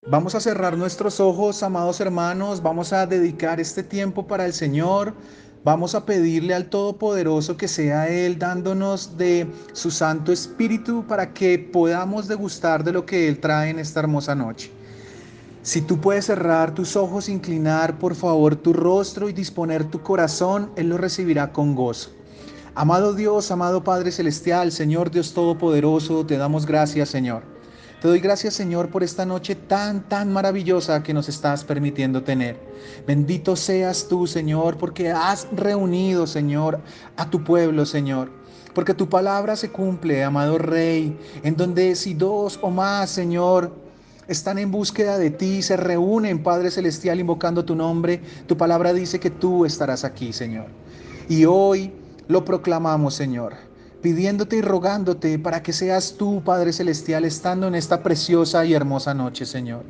Vamos a cerrar nuestros ojos, amados hermanos, vamos a dedicar este tiempo para el Señor, vamos a pedirle al Todopoderoso que sea Él dándonos de su Santo Espíritu para que podamos degustar de lo que Él trae en esta hermosa noche. Si tú puedes cerrar tus ojos, inclinar por favor tu rostro y disponer tu corazón, Él lo recibirá con gozo. Amado Dios, amado Padre Celestial, Señor Dios Todopoderoso, te damos gracias, Señor. Te doy gracias, Señor, por esta noche tan maravillosa que nos estás permitiendo tener. Bendito seas tú, Señor, porque has reunido, Señor, a tu pueblo, Señor. Porque tu palabra se cumple, amado Rey, en donde si dos o más, Señor, están en búsqueda de ti, se reúnen, Padre Celestial, invocando tu nombre, tu palabra dice que tú estarás aquí, Señor. Y hoy lo proclamamos, Señor, pidiéndote y rogándote para que seas tú, Padre Celestial, estando en esta preciosa y hermosa noche, Señor.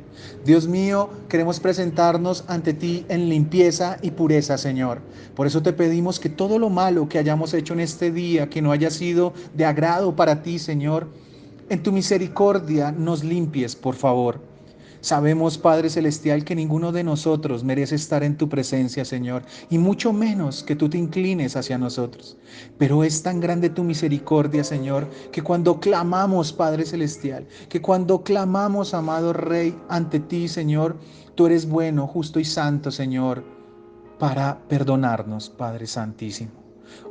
Dios mío, queremos presentarnos ante ti en limpieza y pureza, Señor. Por eso te pedimos que todo lo malo que hayamos hecho en este día, que no haya sido de agrado para ti, Señor, en tu misericordia nos limpies, por favor. Sabemos, Padre Celestial, que ninguno de nosotros merece estar en tu presencia, Señor, y mucho menos que tú te inclines hacia nosotros. Pero es tan grande tu misericordia, Señor, que cuando clamamos, Padre Celestial, que cuando clamamos, amado Rey, ante ti, Señor, tú eres bueno, justo y santo, Señor, para perdonarnos, Padre Santísimo.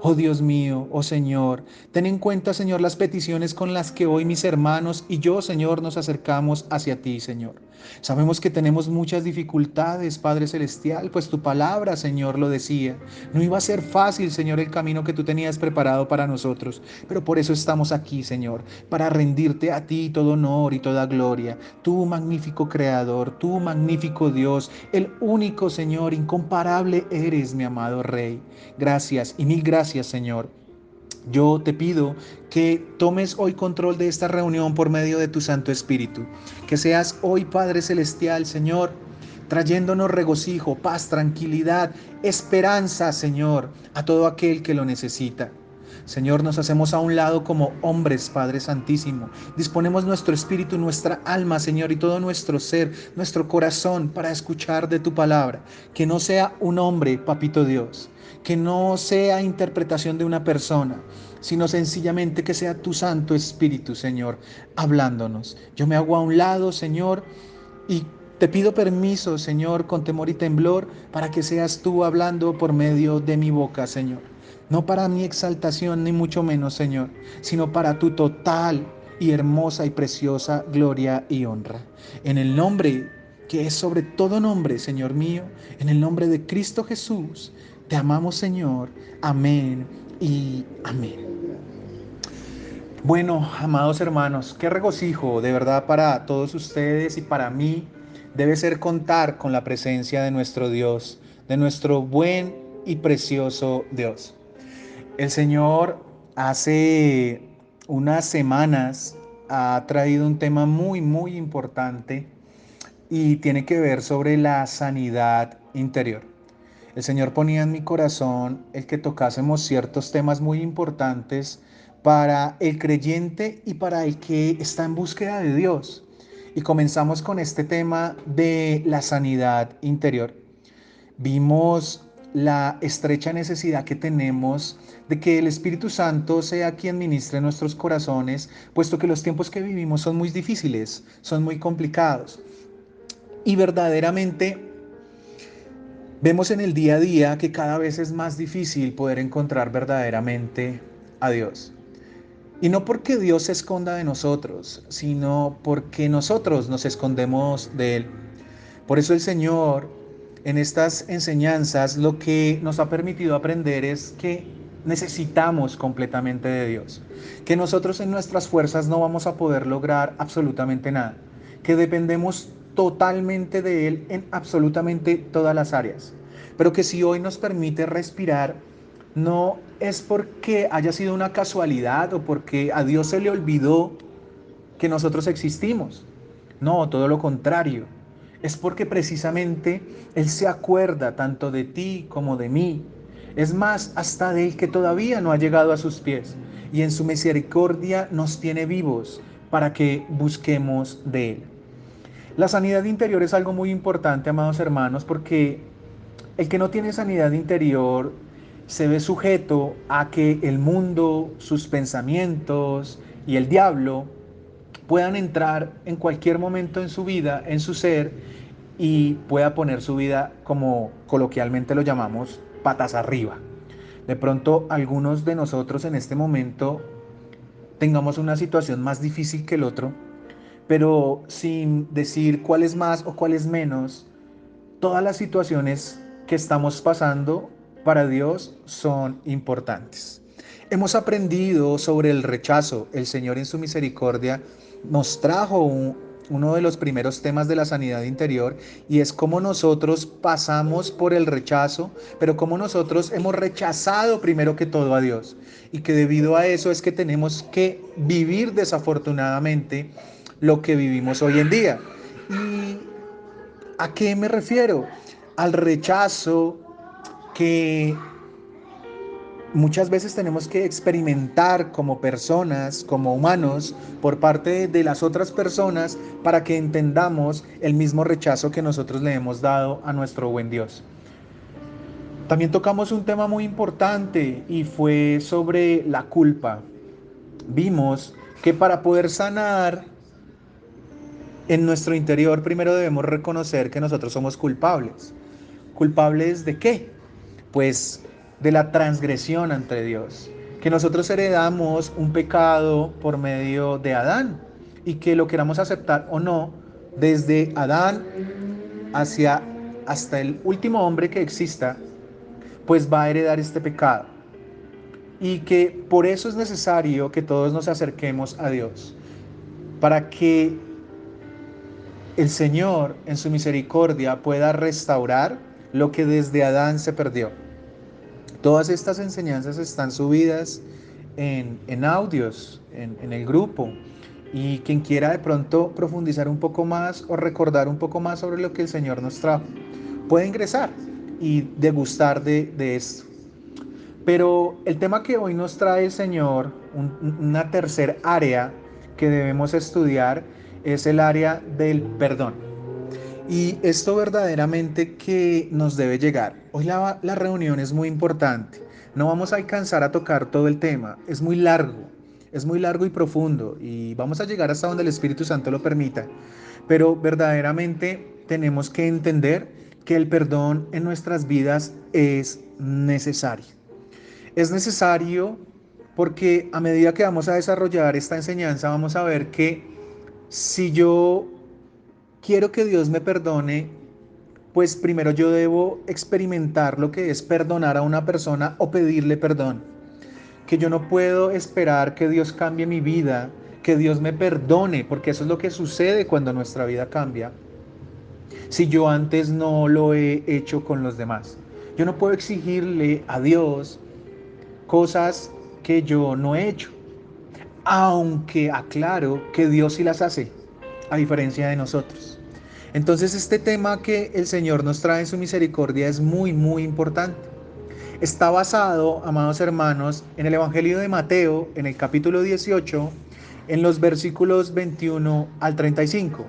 Oh Dios mío, oh Señor, ten en cuenta, Señor, las peticiones con las que hoy mis hermanos y yo, Señor, nos acercamos hacia ti, Señor. Sabemos que tenemos muchas dificultades, Padre Celestial, pues tu palabra, Señor, lo decía. No iba a ser fácil, Señor, el camino que tú tenías preparado para nosotros, pero por eso estamos aquí, Señor, para rendirte a ti todo honor y toda gloria. Tú, magnífico Creador, tú, magnífico Dios, el único, Señor, incomparable eres, mi amado Rey. Gracias y mil gracias, Señor. Yo te pido que tomes hoy control de esta reunión por medio de tu Santo Espíritu. Que seas hoy, Padre Celestial, Señor, trayéndonos regocijo, paz, tranquilidad, esperanza, Señor, a todo aquel que lo necesita. Señor, nos hacemos a un lado como hombres, Padre Santísimo. Disponemos nuestro espíritu, nuestra alma, Señor, y todo nuestro ser, nuestro corazón para escuchar de tu palabra. Que no sea un hombre, Papito Dios. Que no sea interpretación de una persona, sino sencillamente que sea tu Santo Espíritu, Señor, hablándonos. Yo me hago a un lado, Señor, y te pido permiso, Señor, con temor y temblor, para que seas tú hablando por medio de mi boca, Señor. No para mi exaltación, ni mucho menos, Señor, sino para tu total y hermosa y preciosa gloria y honra. En el nombre que es sobre todo nombre, Señor mío, en el nombre de Cristo Jesús, te amamos, Señor. Amén y amén. Bueno, amados hermanos, qué regocijo de verdad para todos ustedes y para mí debe ser contar con la presencia de nuestro Dios, de nuestro buen y precioso Dios. El Señor hace unas semanas ha traído un tema muy importante y tiene que ver sobre la sanidad interior. El Señor ponía en mi corazón el que tocásemos ciertos temas muy importantes para el creyente y para el que está en búsqueda de Dios. Y comenzamos con este tema de la sanidad interior. Vimos la estrecha necesidad que tenemos de que el Espíritu Santo sea quien ministre nuestros corazones, puesto que los tiempos que vivimos son muy difíciles, son muy complicados. Y verdaderamente vemos en el día a día que cada vez es más difícil poder encontrar verdaderamente a Dios. Y no porque Dios se esconda de nosotros, sino porque nosotros nos escondemos de Él. Por eso el Señor, en estas enseñanzas, lo que nos ha permitido aprender es que necesitamos completamente de Dios. Que nosotros en nuestras fuerzas no vamos a poder lograr absolutamente nada. Que dependemos totalmente de Él en absolutamente todas las áreas. Pero que si hoy nos permite respirar, no es porque haya sido una casualidad o porque a Dios se le olvidó que nosotros existimos. No, todo lo contrario. Es porque precisamente Él se acuerda tanto de ti como de mí. Es más, hasta del que todavía no ha llegado a sus pies. Y en su misericordia nos tiene vivos para que busquemos de Él. La sanidad interior es algo muy importante, amados hermanos, porque el que no tiene sanidad interior se ve sujeto a que el mundo, sus pensamientos y el diablo puedan entrar en cualquier momento en su vida, en su ser, y pueda poner su vida, como coloquialmente lo llamamos, patas arriba. De pronto algunos de nosotros en este momento tengamos una situación más difícil que el otro, pero sin decir cuál es más o cuál es menos, todas las situaciones que estamos pasando para Dios son importantes. Hemos aprendido sobre el rechazo. El Señor en su misericordia nos trajo uno de los primeros temas de la sanidad interior, y es cómo nosotros pasamos por el rechazo, pero cómo nosotros hemos rechazado primero que todo a Dios, y que debido a eso es que tenemos que vivir desafortunadamente lo que vivimos hoy en día. ¿Y a qué me refiero? Al rechazo que muchas veces tenemos que experimentar como personas, como humanos, por parte de las otras personas, para que entendamos el mismo rechazo que nosotros le hemos dado a nuestro buen Dios. También tocamos un tema muy importante, y fue sobre la culpa. Vimos que para poder sanar en nuestro interior, primero debemos reconocer que nosotros somos culpables. ¿Culpables de qué? Pues de la transgresión ante Dios, que nosotros heredamos un pecado por medio de Adán, y que lo queramos aceptar o no, desde Adán hacia hasta el último hombre que exista, pues va a heredar este pecado, y que por eso es necesario que todos nos acerquemos a Dios, para que el Señor en su misericordia pueda restaurar lo que desde Adán se perdió. Todas estas enseñanzas están subidas en audios, en el grupo, y quien quiera de pronto profundizar un poco más o recordar un poco más sobre lo que el Señor nos trajo, puede ingresar y degustar de esto. Pero el tema que hoy nos trae el Señor, una tercer área que debemos estudiar, es el área del perdón. Y esto verdaderamente que nos debe llegar. Hoy la reunión es muy importante. No vamos a alcanzar a tocar todo el tema. Es muy largo y profundo. Y vamos a llegar hasta donde el Espíritu Santo lo permita. Pero verdaderamente tenemos que entender que el perdón en nuestras vidas es necesario. Es necesario porque a medida que vamos a desarrollar esta enseñanza, vamos a ver que si yo quiero que Dios me perdone, pues primero yo debo experimentar lo que es perdonar a una persona o pedirle perdón. Que yo no puedo esperar que Dios cambie mi vida, que Dios me perdone, porque eso es lo que sucede cuando nuestra vida cambia, si yo antes no lo he hecho con los demás. Yo no puedo exigirle a Dios cosas que yo no he hecho, aunque aclaro que Dios sí las hace, a diferencia de nosotros. Entonces este tema que el Señor nos trae en su misericordia es muy, muy importante. Está basado, amados hermanos, en el Evangelio de Mateo, en el capítulo 18, en los versículos 21 al 35.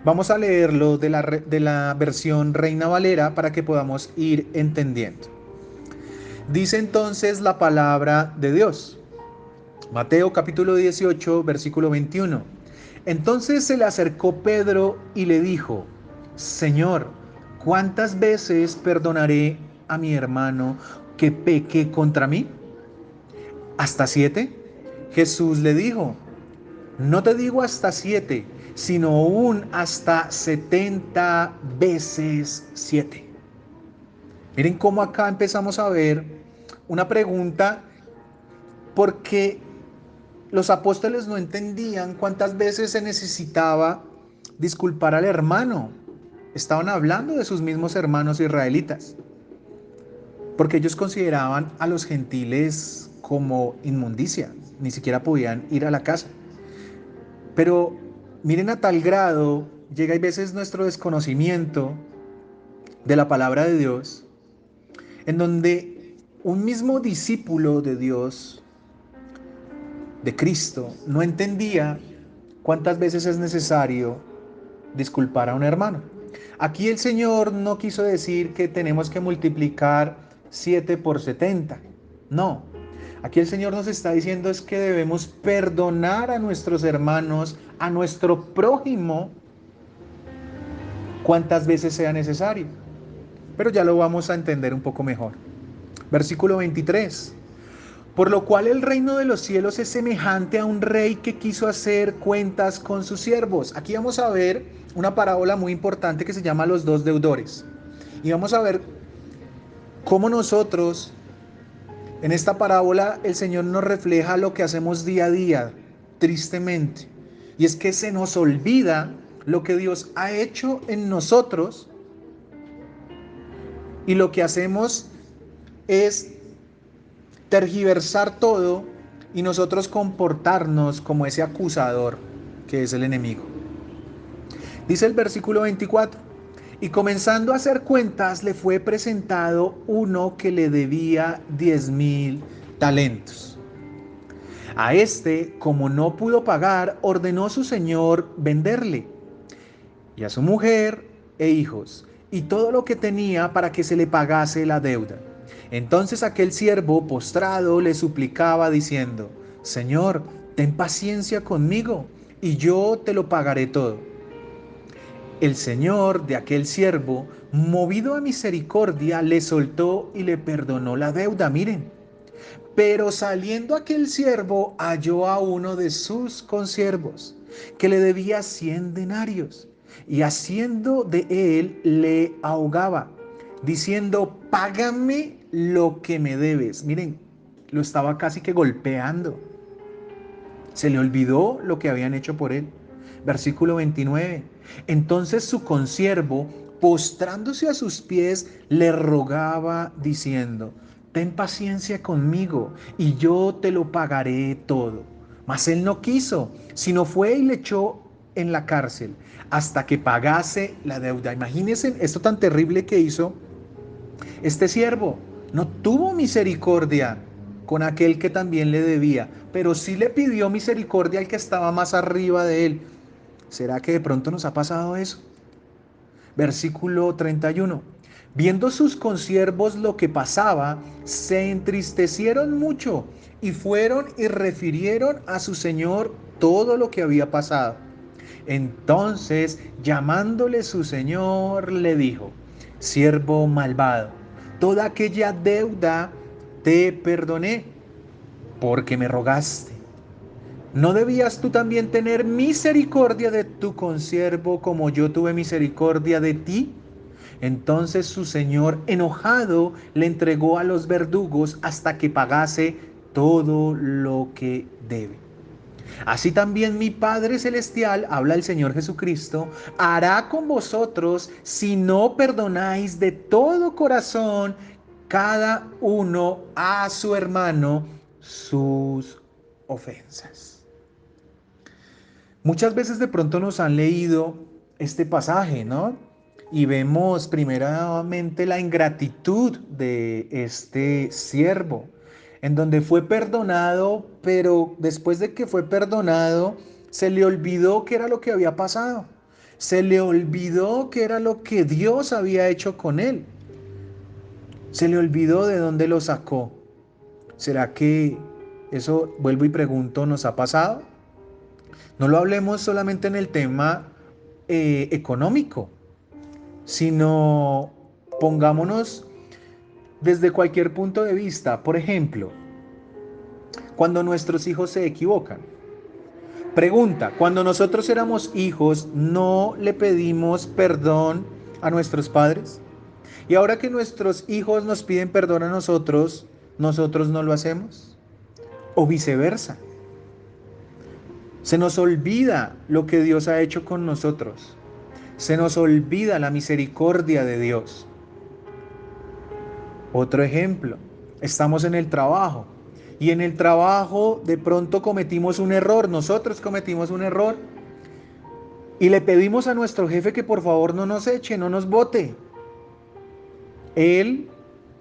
Vamos a leerlo de la versión Reina Valera para que podamos ir entendiendo. Dice entonces la palabra de Dios. Mateo capítulo 18, versículo 21. Entonces se le acercó Pedro y le dijo: Señor, ¿cuántas veces perdonaré a mi hermano que peque contra mí? ¿Hasta 7? Jesús le dijo: no te digo hasta 7, sino aún hasta 70 veces 7. Miren cómo acá empezamos a ver una pregunta, porque los apóstoles no entendían cuántas veces se necesitaba disculpar al hermano. Estaban hablando de sus mismos hermanos israelitas, porque ellos consideraban a los gentiles como inmundicia, ni siquiera podían ir a la casa. Pero miren a tal grado llega a veces nuestro desconocimiento de la palabra de Dios, en donde un mismo discípulo de Dios, de Cristo, no entendía cuántas veces es necesario disculpar a un hermano. Aquí el Señor no quiso decir que tenemos que multiplicar 7 por 70. No. Aquí el Señor nos está diciendo es que debemos perdonar a nuestros hermanos, a nuestro prójimo, cuantas veces sea necesario. Pero ya lo vamos a entender un poco mejor. Versículo 23. Por lo cual el reino de los cielos es semejante a un rey que quiso hacer cuentas con sus siervos. Aquí vamos a ver una parábola muy importante que se llama Los dos deudores. Y vamos a ver cómo nosotros, en esta parábola, el Señor nos refleja lo que hacemos día a día, tristemente. Y es que se nos olvida lo que Dios ha hecho en nosotros y lo que hacemos es tergiversar todo y nosotros comportarnos como ese acusador que es el enemigo. Dice el versículo 24, y comenzando a hacer cuentas le fue presentado uno que le debía 10,000 talentos. A este, como no pudo pagar, ordenó su señor venderle, y a su mujer e hijos, y todo lo que tenía para que se le pagase la deuda. Entonces aquel siervo postrado le suplicaba diciendo, Señor, ten paciencia conmigo, y yo te lo pagaré todo. El señor de aquel siervo, movido a misericordia, le soltó y le perdonó la deuda. Miren, pero saliendo aquel siervo halló a uno de sus consiervos, que le debía 100 denarios, y haciendo de él le ahogaba, diciendo, págame lo que me debes. Miren, lo estaba casi que golpeando. Se le olvidó lo que habían hecho por él. Versículo 29. Entonces su consiervo, postrándose a sus pies, le rogaba diciendo, ten paciencia conmigo y yo te lo pagaré todo. Mas él no quiso, sino fue y le echó en la cárcel hasta que pagase la deuda. Imagínense esto tan terrible que hizo este siervo. No tuvo misericordia con aquel que también le debía, pero sí le pidió misericordia al que estaba más arriba de él. ¿Será que de pronto nos ha pasado eso? Versículo 31. Viendo sus consiervos lo que pasaba, se entristecieron mucho y fueron y refirieron a su señor todo lo que había pasado. Entonces, llamándole su señor, le dijo, siervo malvado, toda aquella deuda te perdoné porque me rogaste. ¿No debías tú también tener misericordia de tu consiervo como yo tuve misericordia de ti? Entonces su señor, enojado, le entregó a los verdugos hasta que pagase todo lo que debe. Así también mi Padre Celestial, habla el Señor Jesucristo, hará con vosotros si no perdonáis de todo corazón cada uno a su hermano sus ofensas. Muchas veces de pronto nos han leído este pasaje, ¿no? Y vemos primeramente la ingratitud de este siervo, en donde fue perdonado, pero después de que fue perdonado, se le olvidó qué era lo que había pasado. Se le olvidó qué era lo que Dios había hecho con él. Se le olvidó de dónde lo sacó. ¿Será que eso, vuelvo y pregunto, nos ha pasado? No lo hablemos solamente en el tema económico, sino pongámonos desde cualquier punto de vista. Por ejemplo, cuando nuestros hijos se equivocan. Pregunta, cuando nosotros éramos hijos, ¿no le pedimos perdón a nuestros padres? Y ahora que nuestros hijos nos piden perdón a nosotros, ¿nosotros no lo hacemos? O viceversa. Se nos olvida lo que Dios ha hecho con nosotros. Se nos olvida la misericordia de Dios. Otro ejemplo, estamos en el trabajo y en el trabajo de pronto cometimos un error, nosotros cometimos un error y le pedimos a nuestro jefe que por favor no nos eche, no nos bote. Él,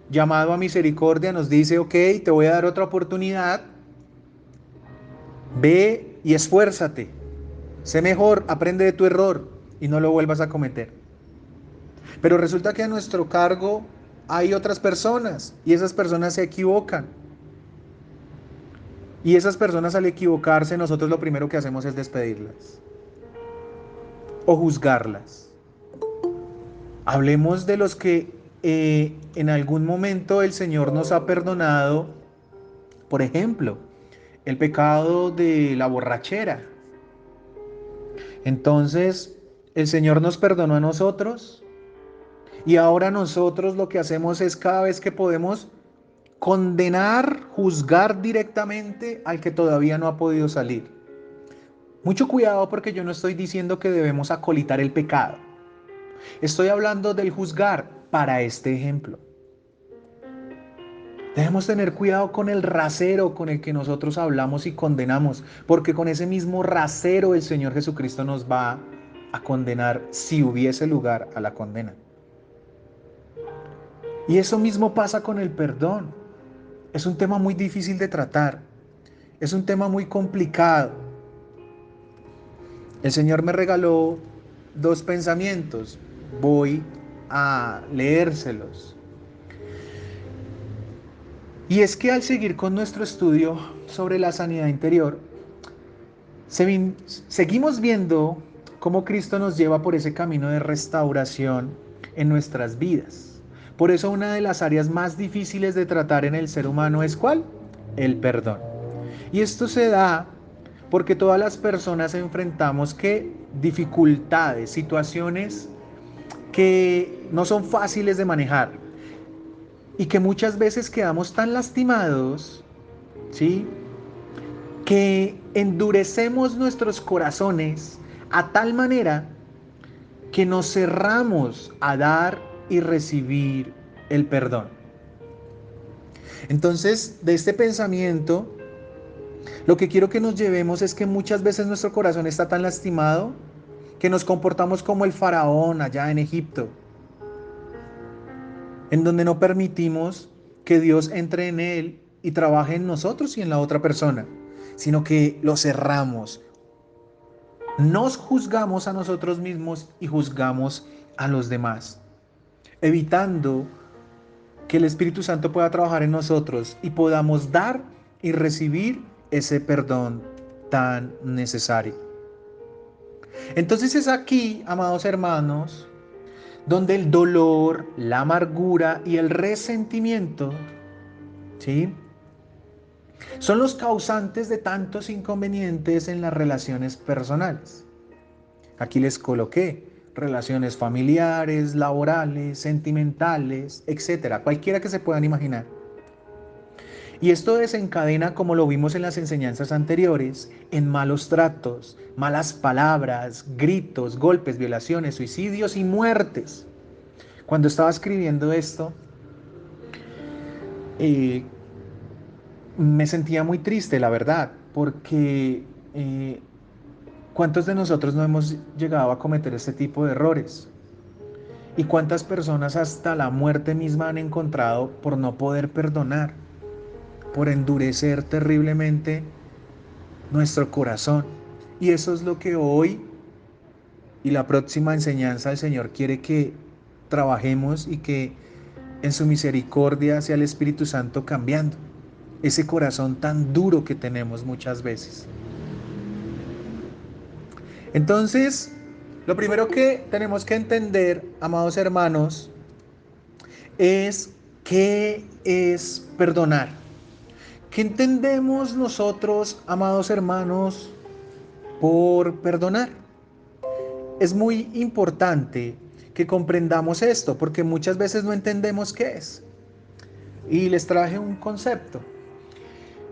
llamado a misericordia, nos dice, ok, te voy a dar otra oportunidad, ve y esfuérzate, sé mejor, aprende de tu error y no lo vuelvas a cometer. Pero resulta que a nuestro cargo hay otras personas y esas personas se equivocan. Y esas personas al equivocarse, nosotros lo primero que hacemos es despedirlas o juzgarlas. Hablemos de los que en algún momento el Señor nos ha perdonado. Por ejemplo, el pecado de la borrachera. Entonces, el Señor nos perdonó a nosotros y ahora nosotros lo que hacemos es cada vez que podemos condenar, juzgar directamente al que todavía no ha podido salir. Mucho cuidado porque yo no estoy diciendo que debemos acolitar el pecado. Estoy hablando del juzgar para este ejemplo. Debemos tener cuidado con el rasero con el que nosotros hablamos y condenamos, porque con ese mismo rasero el Señor Jesucristo nos va a condenar si hubiese lugar a la condena. Y eso mismo pasa con el perdón. Es un tema muy difícil de tratar. Es un tema muy complicado. El Señor me regaló dos pensamientos. Voy a leérselos. Y es que al seguir con nuestro estudio sobre la sanidad interior, seguimos viendo cómo Cristo nos lleva por ese camino de restauración en nuestras vidas. Por eso una de las áreas más difíciles de tratar en el ser humano es ¿cuál? El perdón. Y esto se da porque todas las personas enfrentamos dificultades, situaciones que no son fáciles de manejar y que muchas veces quedamos tan lastimados, ¿sí? Que endurecemos nuestros corazones a tal manera que nos cerramos a dar y recibir el perdón. Entonces, de este pensamiento, lo que quiero que nos llevemos es que muchas veces nuestro corazón está tan lastimado que nos comportamos como el faraón allá en Egipto, en donde no permitimos que Dios entre en él y trabaje en nosotros y en la otra persona, sino que lo cerramos. Nos juzgamos a nosotros mismos y juzgamos a los demás, evitando que el Espíritu Santo pueda trabajar en nosotros y podamos dar y recibir ese perdón tan necesario. Entonces es aquí, amados hermanos, donde el dolor, la amargura y el resentimiento, ¿sí?, son los causantes de tantos inconvenientes en las relaciones personales. Aquí les coloqué relaciones familiares, laborales, sentimentales, etcétera, cualquiera que se puedan imaginar. Y esto desencadena, como lo vimos en las enseñanzas anteriores, en malos tratos, malas palabras, gritos, golpes, violaciones, suicidios y muertes. Cuando estaba escribiendo esto, eh, me sentía muy triste, la verdad, porque ¿cuántos de nosotros no hemos llegado a cometer este tipo de errores? ¿Y cuántas personas hasta la muerte misma han encontrado por no poder perdonar, por endurecer terriblemente nuestro corazón? Y eso es lo que hoy y la próxima enseñanza el Señor quiere que trabajemos y que en su misericordia sea el Espíritu Santo cambiando ese corazón tan duro que tenemos muchas veces. Entonces, lo primero que tenemos que entender, amados hermanos, es qué es perdonar. ¿Qué entendemos nosotros, amados hermanos, por perdonar? Es muy importante que comprendamos esto, porque muchas veces no entendemos qué es. Y les traje un concepto.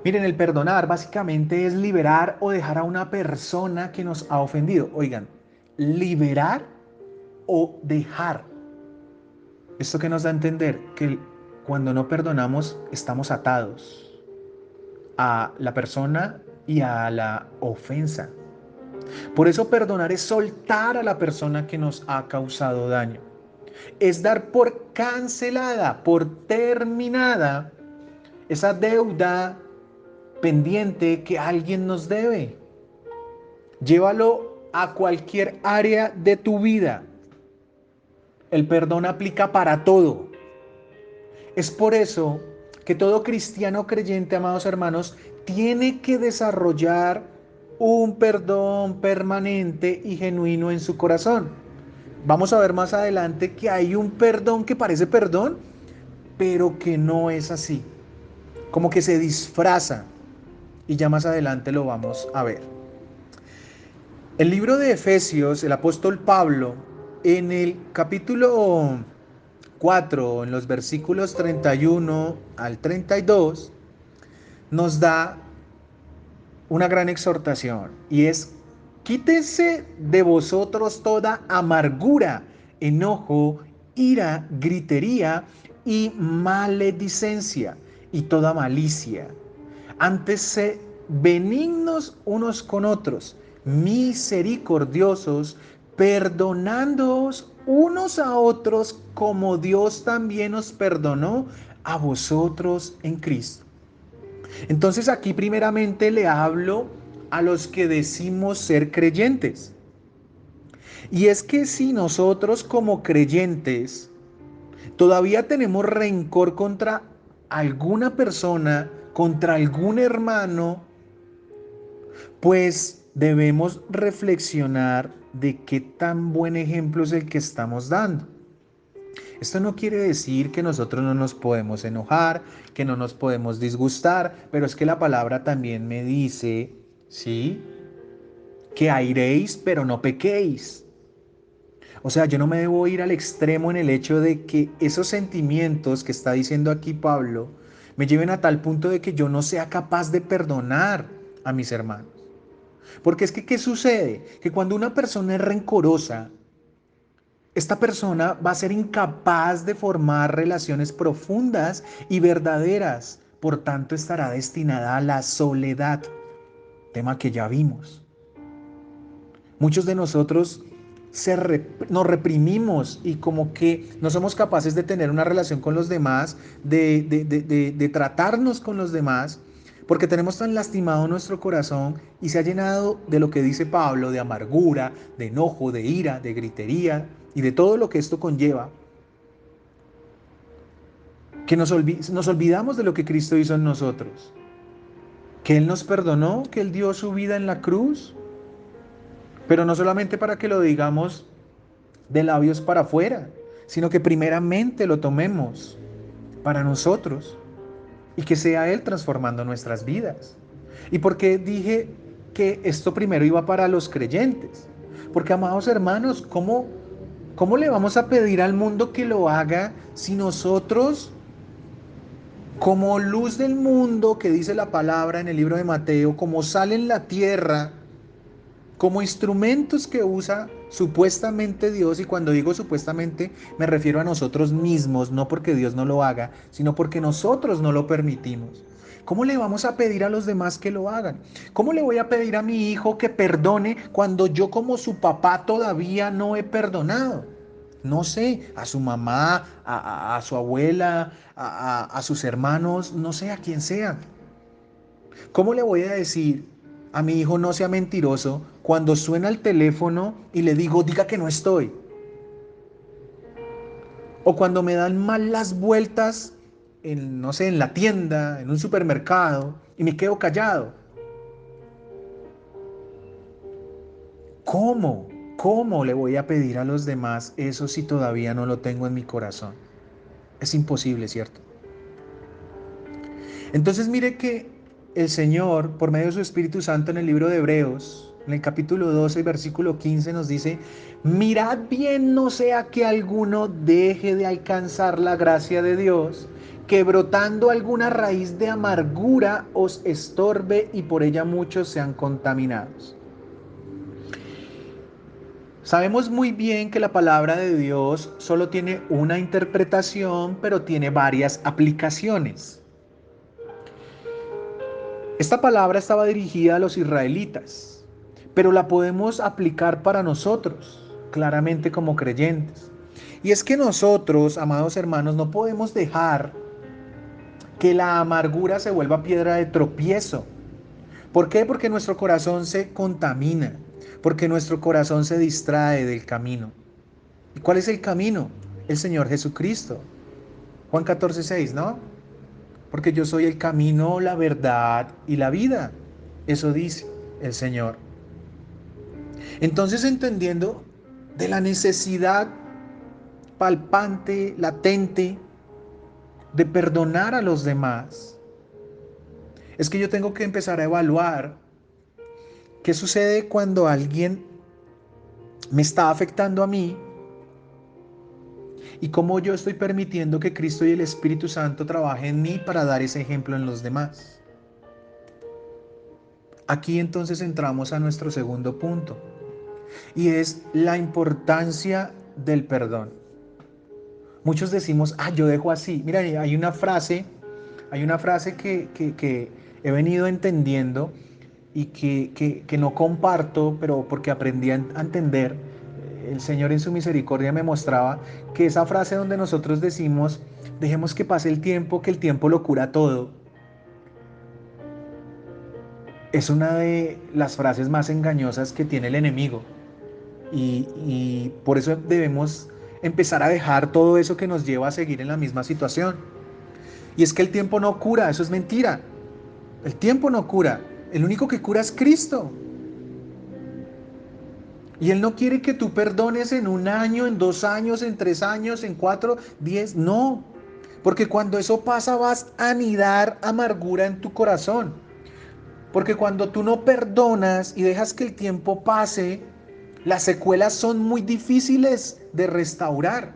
Miren, el perdonar básicamente es liberar o dejar a una persona que nos ha ofendido. Oigan, liberar o dejar. Esto que nos da a entender que cuando no perdonamos estamos atados a la persona y a la ofensa. Por eso perdonar es soltar a la persona que nos ha causado daño. Es dar por cancelada, por terminada esa deuda pendiente que alguien nos debe. Llévalo a cualquier área de tu vida. El perdón aplica para todo. Es por eso que todo cristiano creyente, amados hermanos, tiene que desarrollar un perdón permanente y genuino en su corazón. Vamos a ver más adelante que hay un perdón que parece perdón, pero que no es así. Como que se disfraza. Y ya más adelante lo vamos a ver. El libro de Efesios, el apóstol Pablo, en el capítulo 4, en los versículos 31 al 32, nos da una gran exhortación y es: quítese de vosotros toda amargura, enojo, ira, gritería y maledicencia y toda malicia. Antes sé benignos unos con otros, misericordiosos, perdonándoos unos a otros como Dios también os perdonó a vosotros en Cristo. Entonces aquí primeramente le hablo a los que decimos ser creyentes. Y es que si nosotros como creyentes todavía tenemos rencor contra alguna persona, contra algún hermano, pues debemos reflexionar de qué tan buen ejemplo es el que estamos dando. Esto no quiere decir que nosotros no nos podemos enojar, que no nos podemos disgustar, pero es que la palabra también me dice, ¿sí? Que airéis, pero no pequéis. O sea, yo no me debo ir al extremo en el hecho de que esos sentimientos que está diciendo aquí Pablo me lleven a tal punto de que yo no sea capaz de perdonar a mis hermanos. Porque es que, ¿qué sucede? Que cuando una persona es rencorosa, esta persona va a ser incapaz de formar relaciones profundas y verdaderas. Por tanto, estará destinada a la soledad, tema que ya vimos. Muchos de nosotros nos reprimimos y como que no somos capaces de tener una relación con los demás, de tratarnos con los demás, porque tenemos tan lastimado nuestro corazón y se ha llenado de lo que dice Pablo, de amargura, de enojo, de ira, de gritería y de todo lo que esto conlleva, que nos olvidamos de lo que Cristo hizo en nosotros, que Él nos perdonó, que Él dio su vida en la cruz, pero no solamente para que lo digamos de labios para afuera, sino que primeramente lo tomemos para nosotros y que sea Él transformando nuestras vidas. ¿Y por qué dije que esto primero iba para los creyentes? Porque, amados hermanos, ¿cómo le vamos a pedir al mundo que lo haga si nosotros, como luz del mundo, que dice la palabra en el libro de Mateo, como sal en la tierra, como instrumentos que usa supuestamente Dios? Y cuando digo supuestamente me refiero a nosotros mismos, no porque Dios no lo haga, sino porque nosotros no lo permitimos. ¿Cómo le vamos a pedir a los demás que lo hagan? ¿Cómo le voy a pedir a mi hijo que perdone cuando yo como su papá todavía no he perdonado? No sé, a su mamá, a su abuela, a sus hermanos, no sé, a quien sea. ¿Cómo le voy a decir a mi hijo no sea mentiroso cuando suena el teléfono y le digo diga que no estoy? O cuando me dan mal las vueltas en, no sé, en la tienda, en un supermercado y me quedo callado. ¿Cómo? ¿Cómo le voy a pedir a los demás eso si todavía no lo tengo en mi corazón? Es imposible, ¿cierto? Entonces mire que el Señor, por medio de su Espíritu Santo en el libro de Hebreos, en el capítulo 12 y versículo 15 nos dice: mirad bien no sea que alguno deje de alcanzar la gracia de Dios, que brotando alguna raíz de amargura os estorbe y por ella muchos sean contaminados. Sabemos muy bien que la palabra de Dios solo tiene una interpretación, pero tiene varias aplicaciones. Esta palabra estaba dirigida a los israelitas, pero la podemos aplicar para nosotros, claramente como creyentes. Y es que nosotros, amados hermanos, no podemos dejar que la amargura se vuelva piedra de tropiezo. ¿Por qué? Porque nuestro corazón se contamina. porque nuestro corazón se distrae del camino. ¿Y cuál es el camino? El Señor Jesucristo. Juan 14:6, ¿no? Porque yo soy el camino, la verdad y la vida. Eso dice el Señor. Entonces, entendiendo de la necesidad palpante, latente, de perdonar a los demás, es que yo tengo que empezar a evaluar qué sucede cuando alguien me está afectando a mí y cómo yo estoy permitiendo que Cristo y el Espíritu Santo trabajen en mí para dar ese ejemplo en los demás. Aquí entonces entramos a nuestro segundo punto, y es la importancia del perdón. Muchos decimos, yo dejo así. Mira, hay una frase que he venido entendiendo y que no comparto, pero porque aprendí a entender. El Señor en su misericordia me mostraba que esa frase donde nosotros decimos, dejemos que pase el tiempo, que el tiempo lo cura todo, es una de las frases más engañosas que tiene el enemigo. Y por eso debemos empezar a dejar todo eso que nos lleva a seguir en la misma situación. Y es que el tiempo no cura, eso es mentira. El tiempo no cura, el único que cura es Cristo. Y Él no quiere que tú perdones en 1 año, en 2 años, en 3 años, en 4, 10, no. Porque cuando eso pasa vas a anidar amargura en tu corazón. Porque cuando tú no perdonas y dejas que el tiempo pase, las secuelas son muy difíciles de restaurar.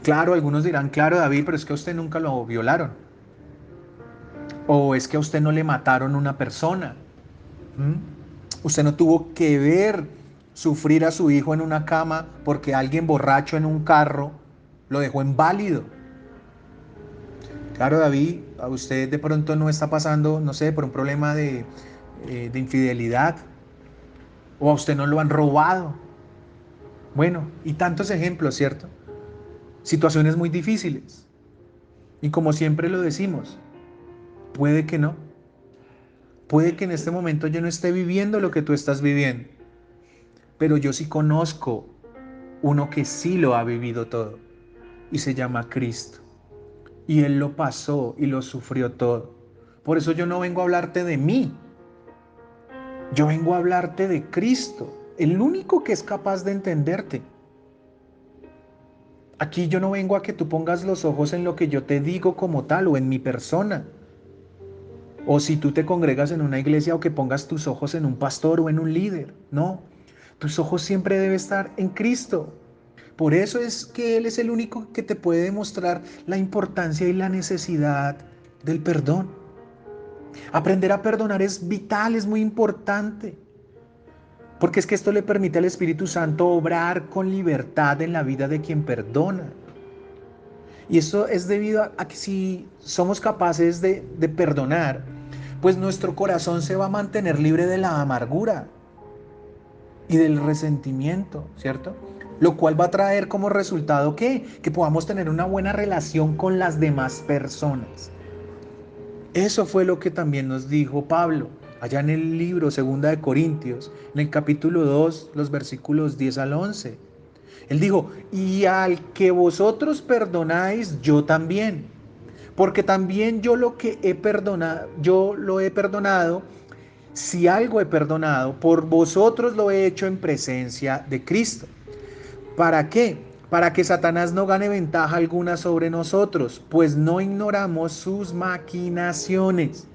Claro, algunos dirán, claro, David, pero es que a usted nunca lo violaron. O es que a usted no le mataron una persona. Usted no tuvo que ver sufrir a su hijo en una cama porque alguien borracho en un carro lo dejó inválido. Claro, David, a usted de pronto no está pasando, no sé, por un problema de infidelidad. O a usted no lo han robado. Bueno, y tantos ejemplos, ¿cierto? Situaciones muy difíciles. Y como siempre lo decimos, puede que no. Puede que en este momento yo no esté viviendo lo que tú estás viviendo. Pero yo sí conozco uno que sí lo ha vivido todo. Y se llama Cristo. Y Él lo pasó y lo sufrió todo. Por eso yo no vengo a hablarte de mí. Yo vengo a hablarte de Cristo. El único que es capaz de entenderte. Aquí yo no vengo a que tú pongas los ojos en lo que yo te digo como tal o en mi persona. O si tú te congregas en una iglesia o que pongas tus ojos en un pastor o en un líder. No, tus ojos siempre deben estar en Cristo. Por eso es que Él es el único que te puede demostrar la importancia y la necesidad del perdón. Aprender a perdonar es vital, es muy importante. Porque es que esto le permite al Espíritu Santo obrar con libertad en la vida de quien perdona. Y esto es debido a que si somos capaces de perdonar, pues nuestro corazón se va a mantener libre de la amargura y del resentimiento, ¿cierto? Lo cual va a traer como resultado que podamos tener una buena relación con las demás personas. Eso fue lo que también nos dijo Pablo allá en el libro 2 Corintios, en el capítulo 2, los versículos 10 al 11. Él dijo, y al que vosotros perdonáis, yo también. Porque también yo lo que he perdonado, yo lo he perdonado, si algo he perdonado, por vosotros lo he hecho en presencia de Cristo. ¿Para qué? Para que Satanás no gane ventaja alguna sobre nosotros, pues no ignoramos sus maquinaciones.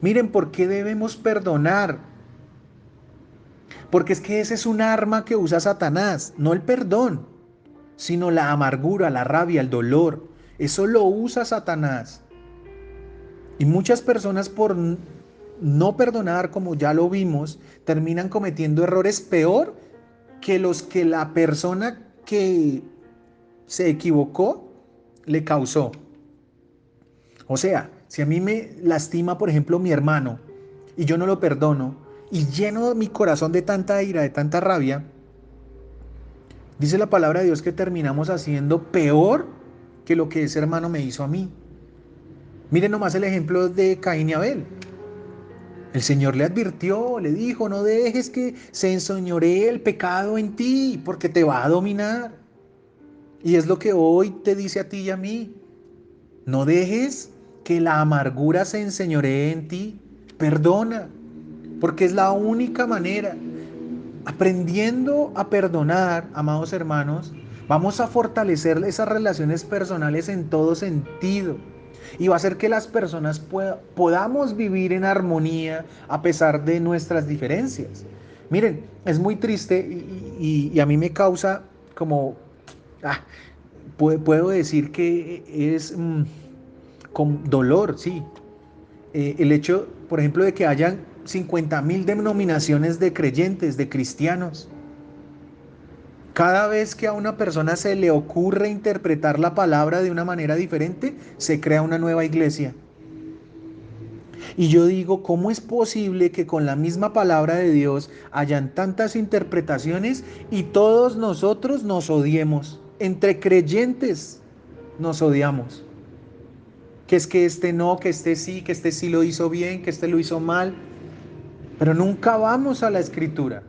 Miren, ¿por qué debemos perdonar? Porque es que ese es un arma que usa Satanás, no el perdón, sino la amargura, la rabia, el dolor. Eso lo usa Satanás. Y muchas personas por no perdonar, como ya lo vimos, terminan cometiendo errores peor que los que la persona que se equivocó le causó. O sea, si a mí me lastima, por ejemplo, mi hermano, y yo no lo perdono, y lleno mi corazón de tanta ira, de tanta rabia, dice la palabra de Dios que terminamos haciendo peor que lo que ese hermano me hizo a mí. Miren nomás el ejemplo de Caín y Abel. El Señor le advirtió, le dijo, no dejes que se enseñoree el pecado en ti, porque te va a dominar. Y es lo que hoy te dice a ti y a mí. No dejes que la amargura se enseñoree en ti. Perdona, porque es la única manera. Aprendiendo a perdonar, amados hermanos, vamos a fortalecer esas relaciones personales en todo sentido. Y va a hacer que las personas podamos vivir en armonía a pesar de nuestras diferencias. Miren, es muy triste y a mí me causa como, ah, puedo decir que es con dolor, sí. El hecho, por ejemplo, de que hayan 50.000 denominaciones de creyentes, de cristianos. Cada vez que a una persona se le ocurre interpretar la palabra de una manera diferente, se crea una nueva iglesia. Y yo digo, ¿cómo es posible que con la misma palabra de Dios hayan tantas interpretaciones y todos nosotros nos odiemos? Entre creyentes nos odiamos. Que es que este no, que este sí lo hizo bien, que este lo hizo mal. Pero nunca vamos a la escritura.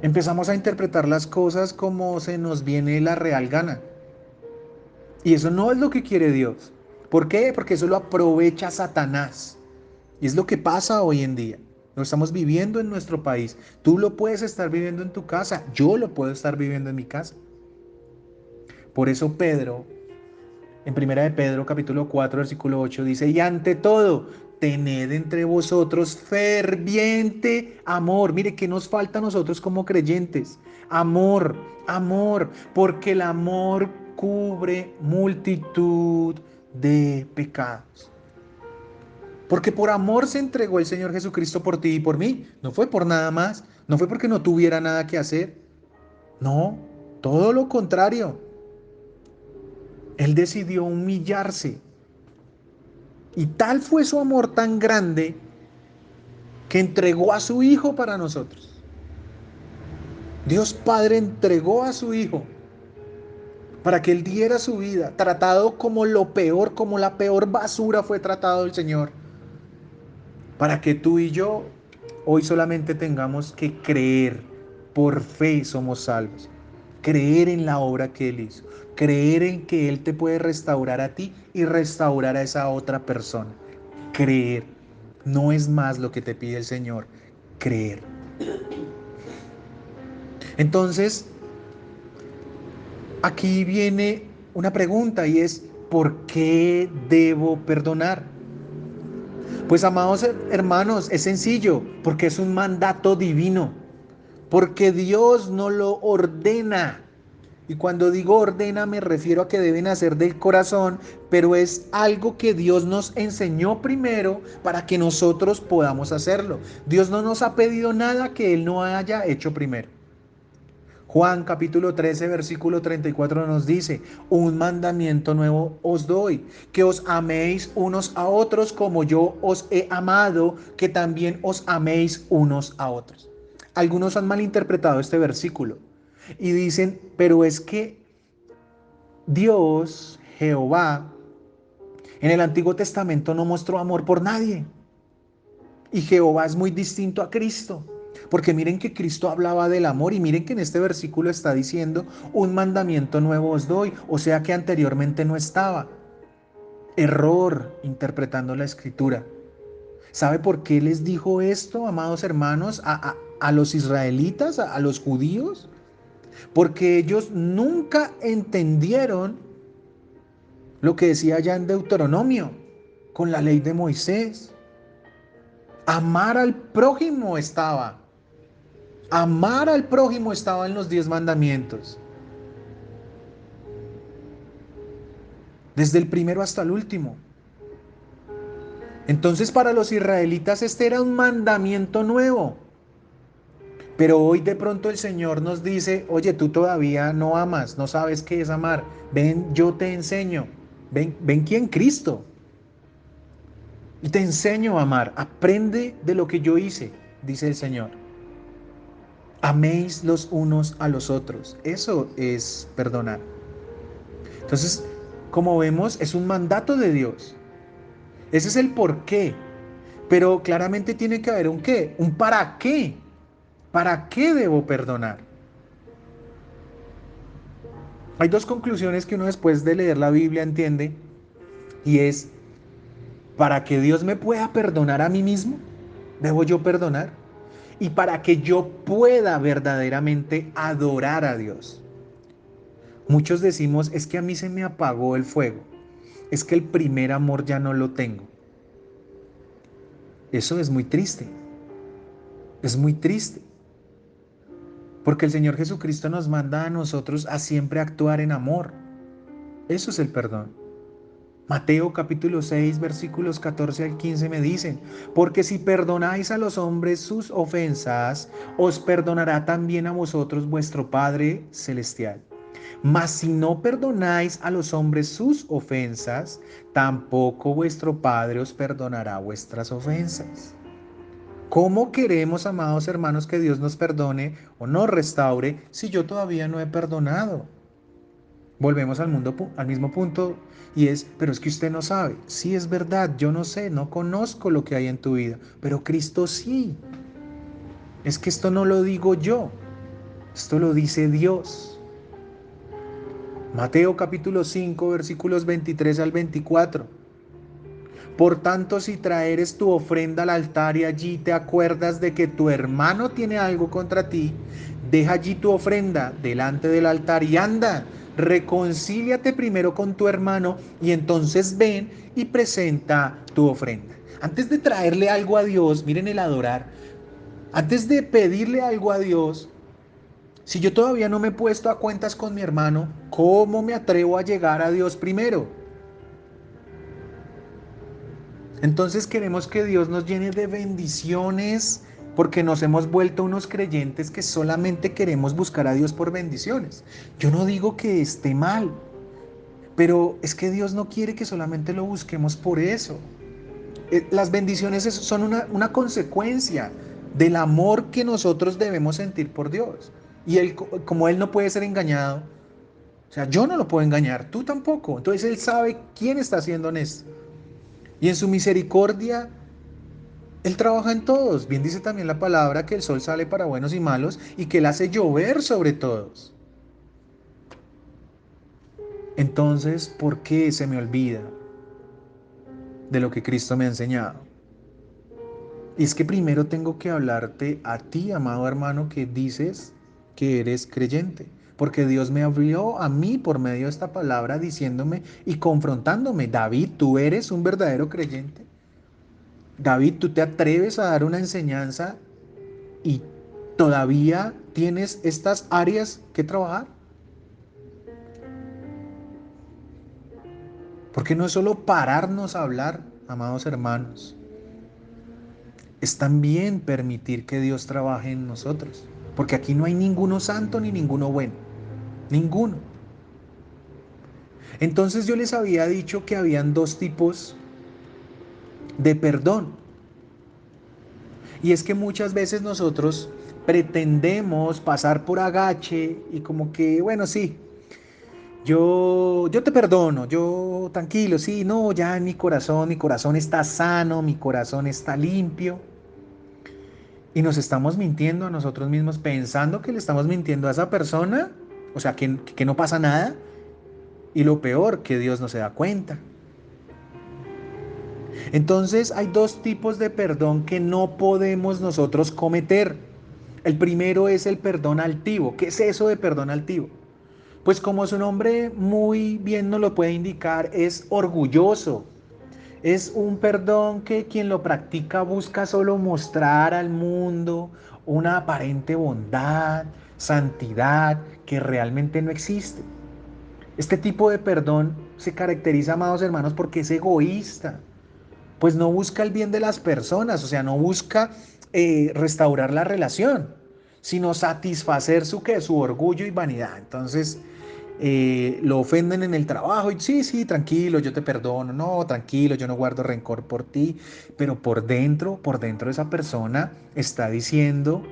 Empezamos a interpretar las cosas como se nos viene la real gana. Y eso no es lo que quiere Dios. ¿Por qué? Porque eso lo aprovecha Satanás. Y es lo que pasa hoy en día. Lo estamos viviendo en nuestro país. Tú lo puedes estar viviendo en tu casa. Yo lo puedo estar viviendo en mi casa. Por eso Pedro, en primera de Pedro, capítulo 4, versículo 8, dice, y ante todo, tened entre vosotros ferviente amor. Mire, ¿qué nos falta a nosotros como creyentes? Amor, amor, porque el amor cubre multitud de pecados. Porque por amor se entregó el Señor Jesucristo por ti y por mí. No fue por nada más. No fue porque no tuviera nada que hacer. No, todo lo contrario. Él decidió humillarse. Y tal fue su amor tan grande que entregó a su Hijo para nosotros. Dios Padre entregó a su Hijo para que Él diera su vida, tratado como lo peor, como la peor basura fue tratado el Señor, para que tú y yo hoy solamente tengamos que creer. Por fe somos salvos. Creer en la obra que Él hizo. Creer en que Él te puede restaurar a ti y restaurar a esa otra persona. Creer. No es más lo que te pide el Señor. Creer. Entonces, aquí viene una pregunta y es, ¿por qué debo perdonar? Pues amados hermanos, es sencillo, porque es un mandato divino, porque Dios no lo ordena. Y cuando digo ordena me refiero a que deben hacer del corazón, pero es algo que Dios nos enseñó primero para que nosotros podamos hacerlo. Dios no nos ha pedido nada que Él no haya hecho primero. Juan capítulo 13 versículo 34 nos dice, un mandamiento nuevo os doy, que os améis unos a otros como yo os he amado, que también os améis unos a otros. Algunos han malinterpretado este versículo y dicen, pero es que Dios, Jehová, en el Antiguo Testamento no mostró amor por nadie. Y Jehová es muy distinto a Cristo. Porque miren que Cristo hablaba del amor y miren que en este versículo está diciendo, un mandamiento nuevo os doy, o sea que anteriormente no estaba. Error interpretando la escritura. ¿Sabe por qué les dijo esto, amados hermanos, a los israelitas, a los judíos? Porque ellos nunca entendieron lo que decía ya en Deuteronomio, con la ley de Moisés. Amar al prójimo estaba. Amar al prójimo estaba en los 10 mandamientos. Desde el primero hasta el último. Entonces para los israelitas este era un mandamiento nuevo. Pero hoy de pronto el Señor nos dice, oye, tú todavía no amas, no sabes qué es amar. Ven, yo te enseño. Ven quién, Cristo. Y te enseño a amar. Aprende de lo que yo hice, dice el Señor. Améis los unos a los otros. Eso es perdonar. Entonces, como vemos, es un mandato de Dios. Ese es el porqué. Pero claramente tiene que haber un qué, un para qué. ¿Para qué debo perdonar? Hay dos conclusiones que uno después de leer la Biblia entiende y es, para que Dios me pueda perdonar a mí mismo, debo yo perdonar. Y para que yo pueda verdaderamente adorar a Dios. Muchos decimos, es que a mí se me apagó el fuego, es que el primer amor ya no lo tengo. Eso es muy triste, es muy triste, porque el Señor Jesucristo nos manda a nosotros a siempre actuar en amor. Eso es el perdón. Mateo capítulo 6 versículos 14 al 15 me dicen, porque si perdonáis a los hombres sus ofensas, os perdonará también a vosotros vuestro Padre Celestial. Mas si no perdonáis a los hombres sus ofensas, tampoco vuestro Padre os perdonará vuestras ofensas. ¿Cómo queremos, amados hermanos, que Dios nos perdone o nos restaure si yo todavía no he perdonado? Volvemos al mismo punto y es, pero es que usted no sabe. Sí, es verdad, yo no sé, no conozco lo que hay en tu vida, pero Cristo sí. Es que esto no lo digo yo, esto lo dice Dios. Mateo capítulo 5 versículos 23 al 24. Por tanto, si traeres tu ofrenda al altar y allí te acuerdas de que tu hermano tiene algo contra ti, deja allí tu ofrenda delante del altar y anda, reconcíliate primero con tu hermano y entonces ven y presenta tu ofrenda. Antes de traerle algo a Dios, miren el adorar, antes de pedirle algo a Dios, si yo todavía no me he puesto a cuentas con mi hermano, ¿cómo me atrevo a llegar a Dios primero? Entonces queremos que Dios nos llene de bendiciones porque nos hemos vuelto unos creyentes que solamente queremos buscar a Dios por bendiciones. Yo no digo que esté mal, pero es que Dios no quiere que solamente lo busquemos por eso. Las bendiciones son una consecuencia del amor que nosotros debemos sentir por Dios. Y él, como Él no puede ser engañado, o sea, yo no lo puedo engañar, tú tampoco. Entonces Él sabe quién está siendo honesto. Y en su misericordia Él trabaja en todos. Bien dice también la palabra que el sol sale para buenos y malos y que Él hace llover sobre todos. Entonces, ¿por qué se me olvida de lo que Cristo me ha enseñado? Y es que primero tengo que hablarte a ti, amado hermano, que dices que eres creyente. Porque Dios me habló a mí por medio de esta palabra diciéndome y confrontándome, David, ¿tú eres un verdadero creyente? David, ¿tú te atreves a dar una enseñanza y todavía tienes estas áreas que trabajar? Porque no es solo pararnos a hablar, amados hermanos, es también permitir que Dios trabaje en nosotros. Porque aquí no hay ninguno santo ni ninguno bueno, ninguno. Entonces yo les había dicho que habían dos tipos de perdón. Y es que muchas veces nosotros pretendemos pasar por agache y como que, bueno, sí, yo te perdono, yo tranquilo, sí, no, ya en mi corazón está sano, mi corazón está limpio. Y nos estamos mintiendo a nosotros mismos pensando que le estamos mintiendo a esa persona, o sea, que no pasa nada. Y lo peor, que Dios no se da cuenta. Entonces hay dos tipos de perdón que no podemos nosotros cometer. El primero es el perdón altivo. ¿Qué es eso de perdón altivo? Pues como su nombre muy bien nos lo puede indicar, es orgulloso. Es un perdón que quien lo practica busca solo mostrar al mundo una aparente bondad, santidad que realmente no existe. Este tipo de perdón se caracteriza, amados hermanos, porque es egoísta, pues no busca el bien de las personas, o sea, no busca restaurar la relación, sino satisfacer su orgullo y vanidad. Entonces, lo ofenden en el trabajo y sí, sí, tranquilo, yo te perdono, no, tranquilo, yo no guardo rencor por ti, pero por dentro esa persona está diciendo,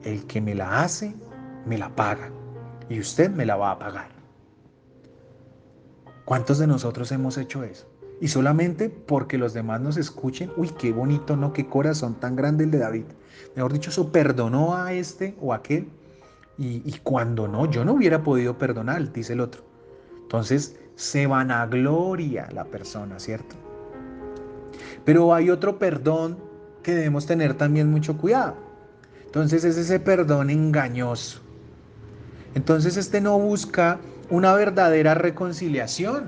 el que me la hace, me la paga y usted me la va a pagar. ¿Cuántos de nosotros hemos hecho eso? Y solamente porque los demás nos escuchen, uy, qué bonito, ¿no? Qué corazón tan grande el de David. Mejor dicho, eso perdonó a este o a aquel. Y cuando no, yo no hubiera podido perdonar, dice el otro. Entonces se vanagloria la persona, ¿cierto? Pero hay otro perdón que debemos tener también mucho cuidado. Entonces es ese perdón engañoso. Entonces este no busca una verdadera reconciliación,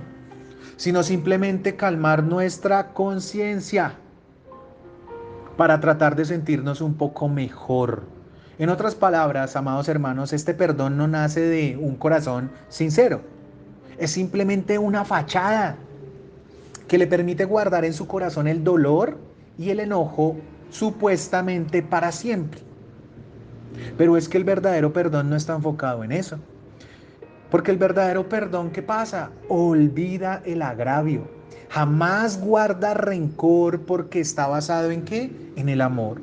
sino simplemente calmar nuestra conciencia para tratar de sentirnos un poco mejor. En otras palabras, amados hermanos, este perdón no nace de un corazón sincero. Es simplemente una fachada que le permite guardar en su corazón el dolor y el enojo supuestamente para siempre. Pero es que el verdadero perdón no está enfocado en eso. Porque el verdadero perdón, ¿qué pasa? Olvida el agravio. Jamás guarda rencor porque está basado en ¿qué? En el amor.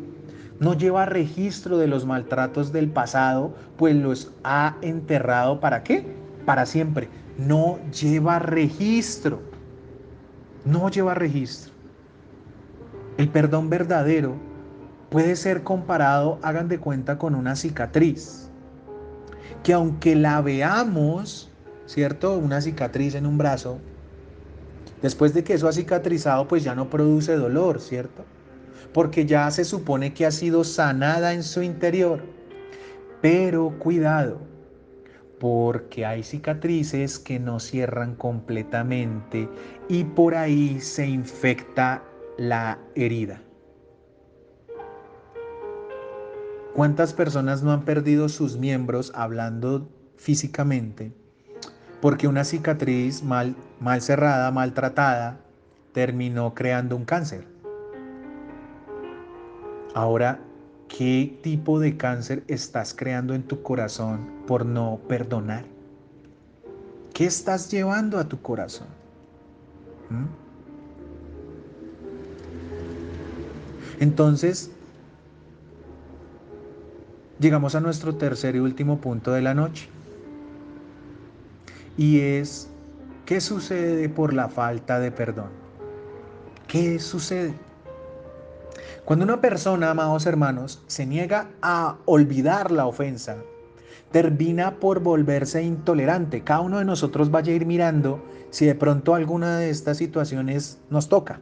No lleva registro de los maltratos del pasado, pues los ha enterrado ¿para qué? Para siempre. No lleva registro. No lleva registro. El perdón verdadero puede ser comparado, hagan de cuenta, con una cicatriz. Que aunque la veamos, ¿cierto? Una cicatriz en un brazo, después de que eso ha cicatrizado, pues ya no produce dolor, ¿cierto? Porque ya se supone que ha sido sanada en su interior. Pero cuidado, porque hay cicatrices que no cierran completamente y por ahí se infecta la herida. ¿Cuántas personas no han perdido sus miembros hablando físicamente porque una cicatriz mal cerrada, maltratada, terminó creando un cáncer? Ahora, ¿qué tipo de cáncer estás creando en tu corazón por no perdonar? ¿Qué estás llevando a tu corazón? ¿Mm? Entonces, llegamos a nuestro tercer y último punto de la noche. Y es, ¿qué sucede por la falta de perdón? ¿Qué sucede? Cuando una persona, amados hermanos, se niega a olvidar la ofensa, termina por volverse intolerante. Cada uno de nosotros vaya a ir mirando si de pronto alguna de estas situaciones nos toca.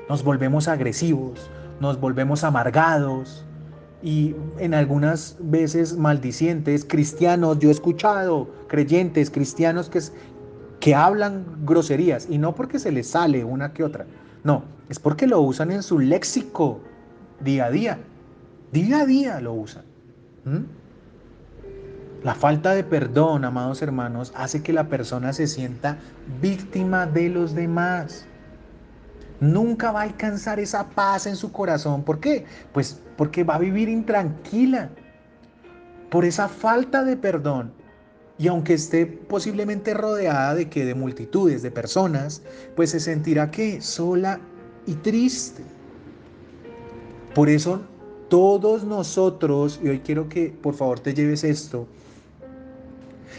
Nos volvemos agresivos, nos volvemos amargados y en algunas veces maldicientes. Cristianos, yo he escuchado creyentes cristianos que hablan groserías y no porque se les sale una que otra, no, es porque lo usan en su léxico día a día. Día a día lo usan. ¿Mm? La falta de perdón, amados hermanos, hace que la persona se sienta víctima de los demás. Nunca va a alcanzar esa paz en su corazón. ¿Por qué? Pues porque va a vivir intranquila por esa falta de perdón. Y aunque esté posiblemente rodeada de multitudes de personas, pues se sentirá que sola y triste. Por eso todos nosotros, y hoy quiero que por favor te lleves esto,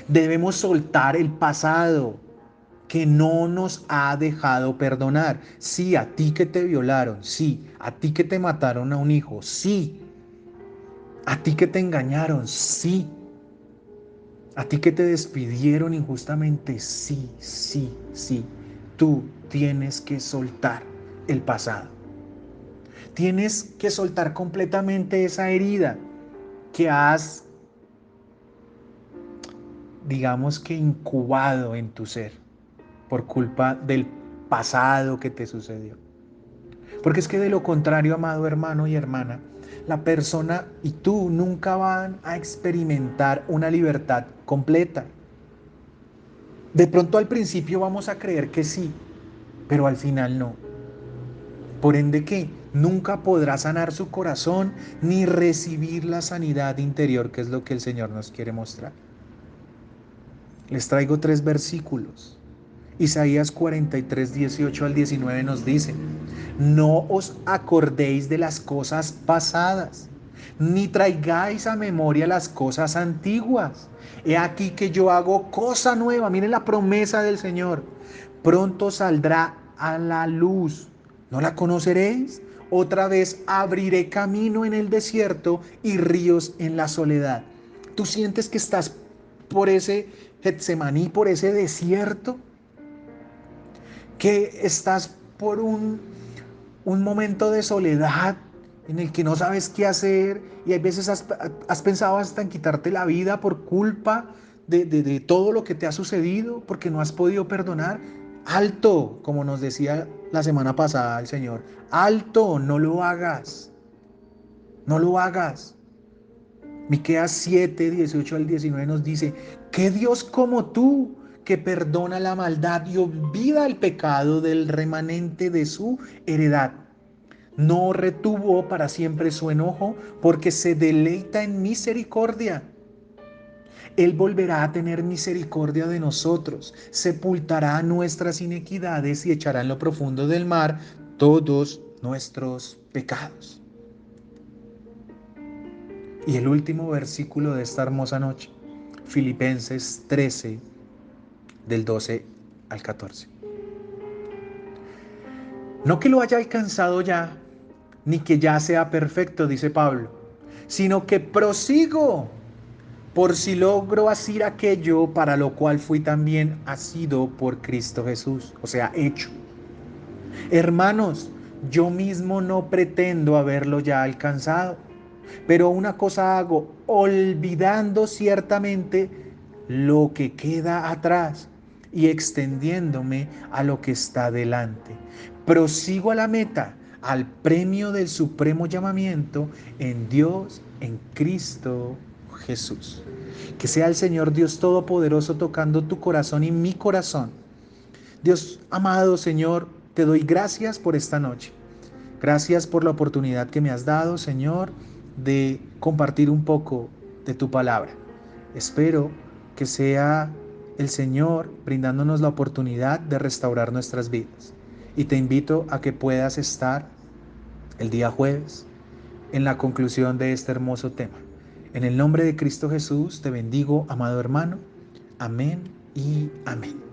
debemos soltar el pasado que no nos ha dejado perdonar. Sí, a ti que te violaron, sí, a ti que te mataron a un hijo, sí, a ti que te engañaron, sí, a ti que te despidieron injustamente, sí, sí, sí. Tú tienes que soltar el pasado. Tienes que soltar completamente esa herida que has, digamos que incubado en tu ser por culpa del pasado que te sucedió. Porque es que de lo contrario, amado hermano y hermana, la persona y tú nunca van a experimentar una libertad completa. De pronto al principio vamos a creer que sí, pero al final no. Por ende que nunca podrá sanar su corazón ni recibir la sanidad interior, que es lo que el Señor nos quiere mostrar. Les traigo 3 versículos. Isaías 43, 18 al 19 nos dice: no os acordéis de las cosas pasadas, ni traigáis a memoria las cosas antiguas. He aquí que yo hago cosa nueva. Miren la promesa del Señor. Pronto saldrá a la luz. ¿No la conoceréis? Otra vez abriré camino en el desierto y ríos en la soledad. ¿Tú sientes que estás por ese Getsemaní, por ese desierto? ¿Que estás por un momento de soledad en el que no sabes qué hacer y hay veces has pensado hasta en quitarte la vida por culpa de todo lo que te ha sucedido, porque no has podido perdonar? Alto, como nos decía la semana pasada el Señor, alto, no lo hagas, no lo hagas. Miqueas 7, 18 al 19 nos dice: ¿qué Dios como tú, que perdona la maldad y olvida el pecado del remanente de su heredad? No retuvo para siempre su enojo, porque se deleita en misericordia. Él volverá a tener misericordia de nosotros, sepultará nuestras iniquidades y echará en lo profundo del mar todos nuestros pecados. Y el último versículo de esta hermosa noche, Filipenses 13, del 12 al 14. No que lo haya alcanzado ya, ni que ya sea perfecto, dice Pablo, sino que prosigo por si logro asir aquello para lo cual fui también asido por Cristo Jesús, o sea, hecho. Hermanos, yo mismo no pretendo haberlo ya alcanzado, pero una cosa hago, olvidando ciertamente lo que queda atrás y extendiéndome a lo que está delante. Prosigo a la meta, al premio del supremo llamamiento en Dios, en Cristo Jesús. Que sea el Señor Dios Todopoderoso tocando tu corazón y mi corazón. Dios amado Señor, te doy gracias por esta noche. Gracias por la oportunidad que me has dado, Señor, de compartir un poco de tu palabra. Espero que sea el Señor brindándonos la oportunidad de restaurar nuestras vidas. Y te invito a que puedas estar el día jueves en la conclusión de este hermoso tema. En el nombre de Cristo Jesús te bendigo, amado hermano. Amén y amén.